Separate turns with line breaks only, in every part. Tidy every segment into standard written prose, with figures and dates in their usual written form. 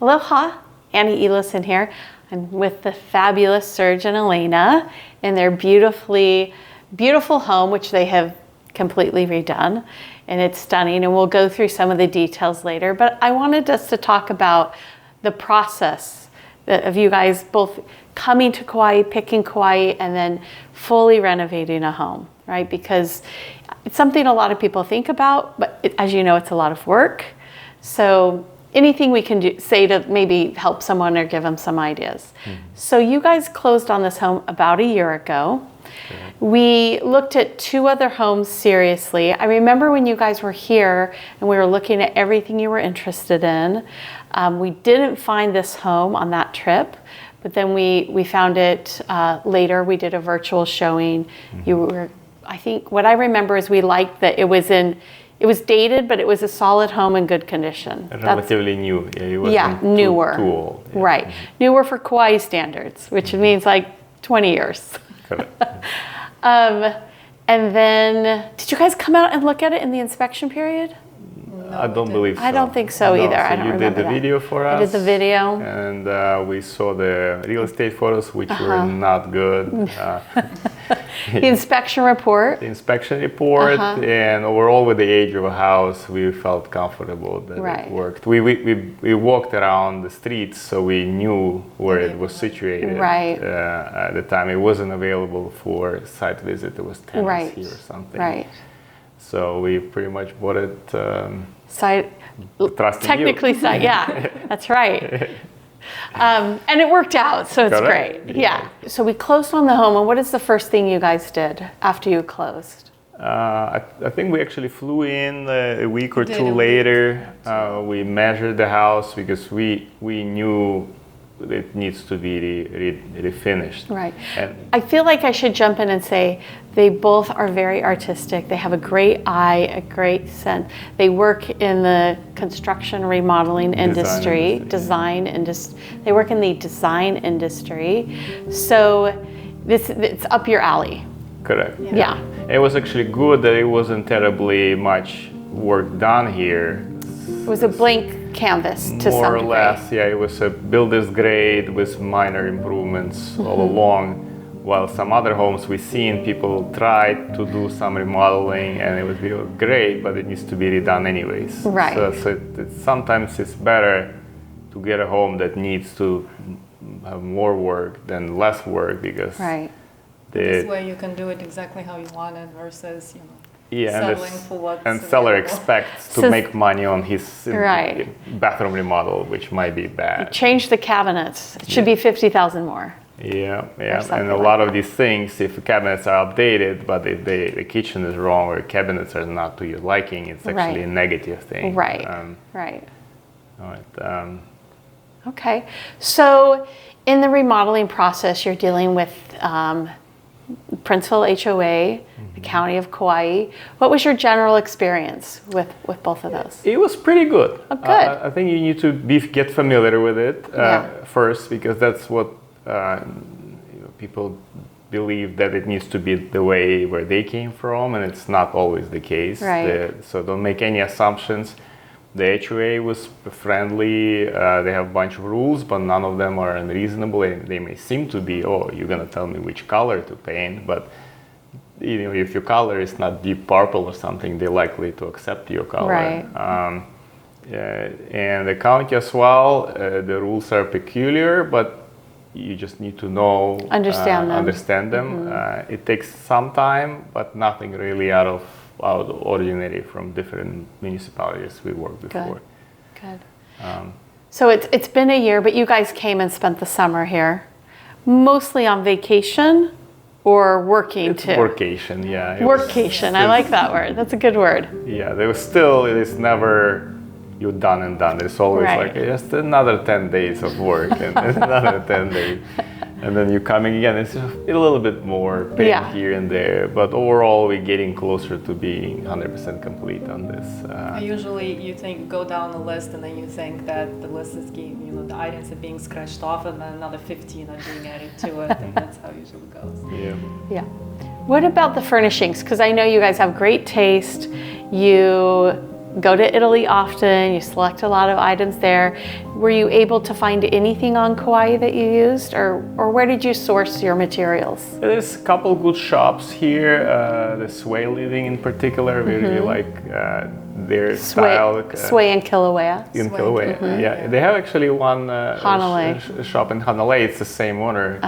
Aloha, Annie Elison here. I'm with the fabulous Serge and Elena in their beautiful home, which they have completely redone, and it's stunning, and we'll go through some of the details later. But I wanted us to talk about the process of you guys both coming to Kauai, picking Kauai, and then fully renovating a home, right? Because it's something a lot of people think about, but as you know, it's a lot of work. So anything we can say to maybe help someone or give them some ideas. So you guys closed on this home about a year ago. We looked at 2 other homes seriously. I remember when you guys were here and we were looking at everything you were interested in. We didn't find this home on that trip, but then we found it later. We did a virtual showing. You were, I think what I remember is we liked that it was dated, but it was a solid home in good condition.
And relatively new. It wasn't
newer.
Too old. Yeah.
Right. Newer for Kauai standards, which means like 20 years.
Correct.
And then, did you guys come out and look at it in the inspection period?
No, I don't believe so.
I don't think so either.
So
I don't remember
you did the video for us.
I did the video.
And we saw the real estate photos, which were not good.
The inspection report.
The inspection report, and overall with the age of a house, we felt comfortable that it worked. We walked around the streets, so we knew where it was situated.
Right.
At the time, it wasn't available for site visit. It was tenants here or something.
Right.
So we pretty much bought it.
Technically, yeah, that's right. And it worked out, so it's great. Yeah. So we closed on the home, and what is the first thing you guys did after you closed?
I think we actually flew in a week or two later. We measured the house because we knew it needs to be refinished. Right.
And I feel like I should jump in and say they both are very artistic. They have a great eye, a great sense. They work in the construction remodeling industry, They work in the design industry. So it's up your alley.
Correct.
Yeah.
It was actually good that it wasn't terribly much work done here.
It was a blank canvas to some degree.
More or less, yeah. It was a builder's grade with minor improvements all along. While some other homes we've seen, people tried to do some remodeling and it was great, but it needs to be redone anyways.
Right.
So sometimes it's better to get a home that needs to have more work than less work because
this way you can do it exactly how you want it versus settling for what's
and seller expects to make money on his bathroom remodel, which might be bad.
Change the cabinets. It should be 50,000 more.
Yeah. And a lot of these things, if the cabinets are updated, but if the kitchen is wrong or cabinets are not to your liking, it's actually a negative thing.
Right.
All right.
Okay. So in the remodeling process, you're dealing with Princeville HOA, the County of Kauai. What was your general experience with both of those?
It was pretty good.
Oh, good.
I think you need to get familiar with it first, because that's what people believe that it needs to be the way where they came from, and it's not always the case.
Right.
So don't make any assumptions. The HOA was friendly. They have a bunch of rules, but none of them are unreasonable. And they may seem to be, you're gonna tell me which color to paint, but if your color is not deep purple or something, they're likely to accept your color.
Right.
And the county as well, the rules are peculiar, but you just need to understand them. It takes some time, but nothing really out of ordinary from different municipalities we worked before.
Good. So it's been a year, but you guys came and spent the summer here, mostly on vacation or working too?
Workation, yeah.
Workcation, I like that word. That's a good word.
Yeah, it is never you're done and done. It's always like just another 10 days of work and another 10 days. And then you're coming again. It's just a little bit more paint here and there, but overall we're getting closer to being 100% complete on this.
Usually you go down the list and then you think that the list is the items are being scratched off and then another 15 are being added to it, and that's how it usually goes.
Yeah. What about the furnishings? Because I know you guys have great taste. You go to Italy often, you select a lot of items there. Were you able to find anything on Kauai that you used, or where did you source your materials?
There's a couple good shops here. The Sway Living in particular, we really like their style.
Sway in Kilauea.
In Kilauea, yeah. They have actually one shop in Hanalei. It's the same owner.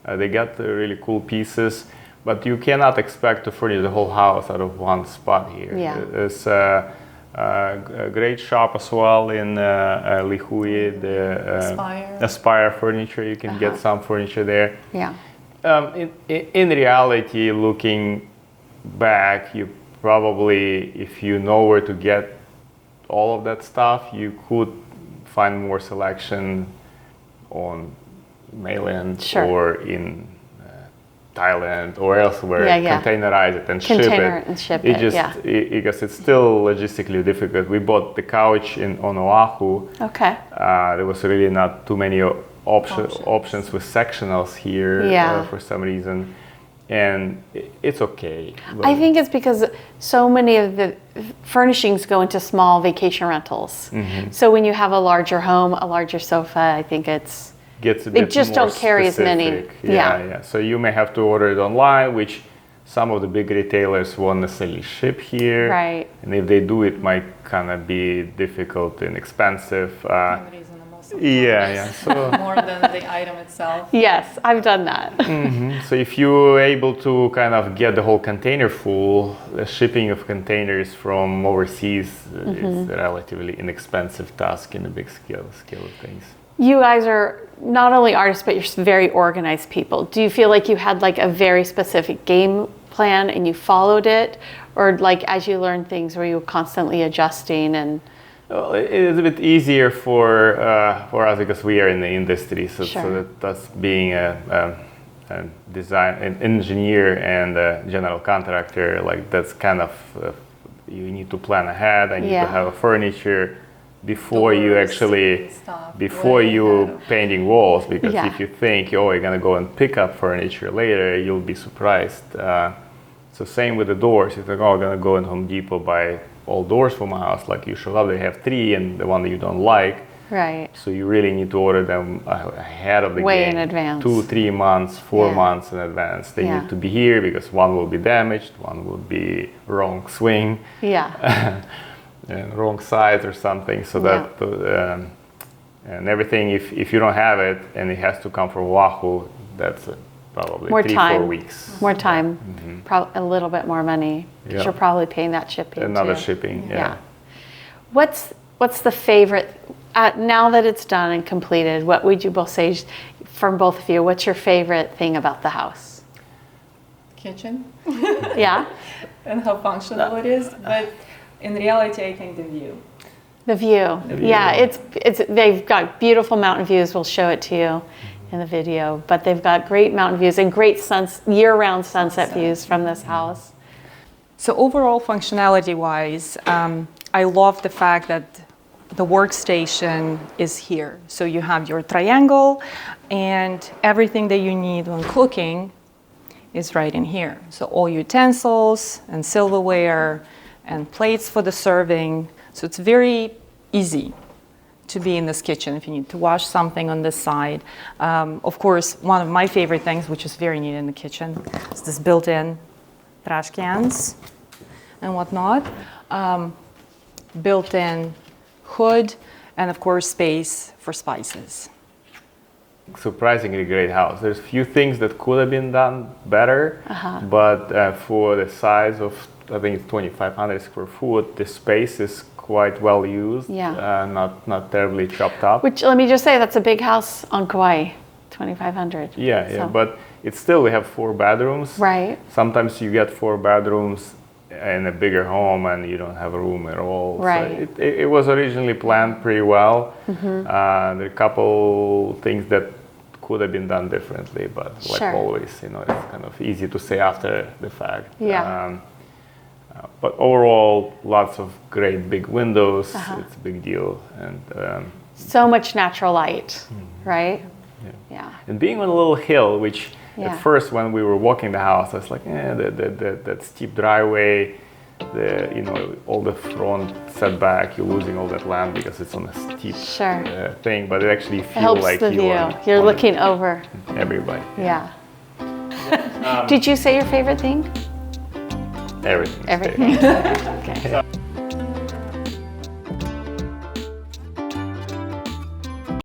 They got really cool pieces, but you cannot expect to furnish the whole house out of one spot here.
Yeah.
There's a great shop as well in Lihui, the Aspire Furniture. You can get some furniture there.
Yeah.
In reality, looking back, you probably, if you know where to get all of that stuff, you could find more selection on mainland or in Thailand or elsewhere. Containerize it and ship it. Because it's still logistically difficult. We bought the couch on Oahu.
Okay.
There was really not too many options with sectionals here for some reason. And it's okay.
I think it's because so many of the furnishings go into small vacation rentals. So when you have a larger home, a larger sofa, I think they just don't carry as many.
Yeah. So you may have to order it online, which some of the big retailers won't necessarily ship here.
Right.
And if they do, it might kind of be difficult and expensive. So
more than the item itself.
Yes, I've done that.
So if you're able to kind of get the whole container full, the shipping of containers from overseas is a relatively inexpensive task in a big scale of things.
You guys are not only artists, but you're very organized people. Do you feel like you had like a very specific game plan and you followed it? Or like as you learned things, were you constantly adjusting and...
Well, it is a bit easier for us because we are in the industry. So that's being a design, an engineer and a general contractor. Like that's kind of you need to plan ahead. I need to have a furniture before you actually painting walls. Because if you think you're gonna go and pick up furniture later, you'll be surprised. So same with the doors. You think, I'm gonna go in Home Depot buy all doors for my house. Like you show up, they have 3 and the one that you don't like.
Right.
So you really need to order them ahead of the game.
Way in advance.
2-3 months, 4 months in advance. They need to be here because one will be damaged, one will be wrong swing. And wrong size or something. So that and everything. If you don't have it and it has to come from Oahu, that's probably 3-4 weeks.
More time, a little bit more money. You're probably paying that shipping.
Another shipping,
What's the favorite, now that it's done and completed, what would you both say, from both of you, what's your favorite thing about the house?
Kitchen.
And
how functional it is. But in reality, I think the view.
The view. It's they've got beautiful mountain views. We'll show it to you in the video, but they've got great mountain views and great year-round sunset views from this house.
So overall functionality-wise, I love the fact that the workstation is here. So you have your triangle and everything that you need when cooking is right in here. So all utensils and silverware and plates for the serving. So it's very easy to be in this kitchen if you need to wash something on this side. Of course, one of my favorite things, which is very neat in the kitchen, is this built-in trash cans and whatnot. Built-in hood, and of course space for spices.
Surprisingly great house. There's a few things that could have been done better, but for the size of, I think it's 2,500 square foot, the space is quite well used, not terribly chopped up.
Which, let me just say, that's a big house on Kauai, 2,500.
But it's still, we have 4 bedrooms.
Right.
Sometimes you get 4 bedrooms in a bigger home and you don't have a room at all.
Right.
So it was originally planned pretty well. There are a couple things that could have been done differently, but like always, it's kind of easy to say after the fact. But overall, lots of great big windows. It's a big deal, and
so much natural light, right?
And being on a little hill, which at first when we were walking the house, I was like, that steep driveway all the front setback, you're losing all that land because it's on a steep
Sure.
thing, but it actually
It
feels
helps
like
the view. You're looking over.
everybody.
Yeah. Did you say your favorite thing?
Everything.
Everything. Okay.